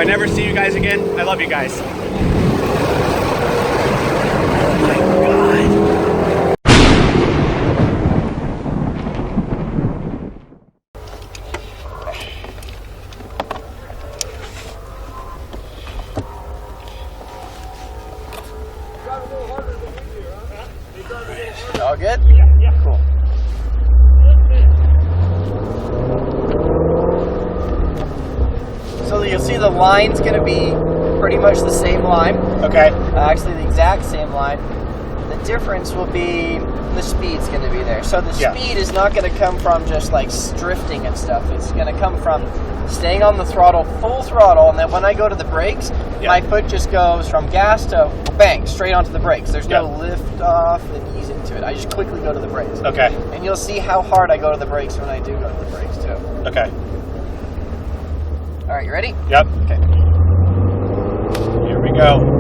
never see you guys again, I love you guys. All good? Yeah. Cool. So you'll see the line's going to be pretty much the same line. Okay. Actually, the exact same line. The difference will be the speed's going to be there. So the speed is not going to come from just like drifting and stuff. It's going to come from staying on the throttle, full throttle, and then when I go to the brakes, my foot just goes from gas to bang, straight onto the brakes. There's no lift off and ease into it. I just quickly go to the brakes. Okay. And you'll see how hard I go to the brakes when I do go to the brakes too. Okay. All right, you ready? Yep. Okay. Here we go.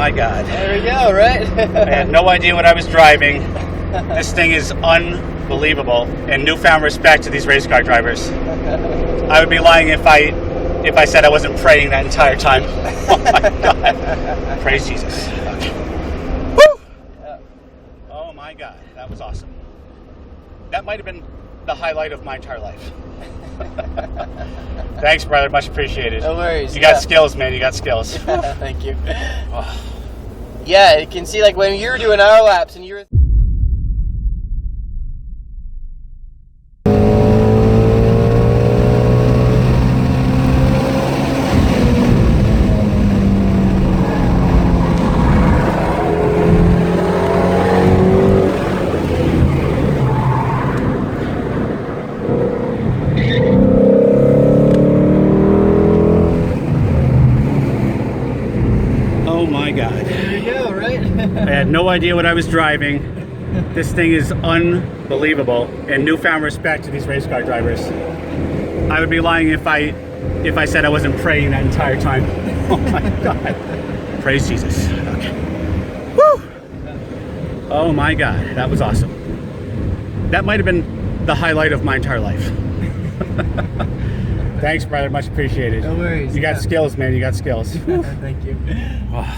my God. There we go, right? I had no idea what I was driving. This thing is unbelievable. And newfound respect to these race car drivers. I would be lying if I said I wasn't praying that entire time. Oh my God. Praise Jesus. Woo! Yeah. Oh my God. That was awesome. That might have been the highlight of my entire life. Thanks, brother. Much appreciated. No worries. You got skills, man. You got skills. Thank you. Oh. Yeah, you can see like when you were doing our laps and you were idea what I was driving. This thing is unbelievable, and newfound respect to these race car drivers. I would be lying if I said I wasn't praying that entire time. Oh my God. Praise Jesus. Okay. Woo! Oh my God, that was awesome. That might have been the highlight of my entire life. Thanks, brother. Much appreciated. No worries. You got skills, man. You got skills. Thank you. Oh.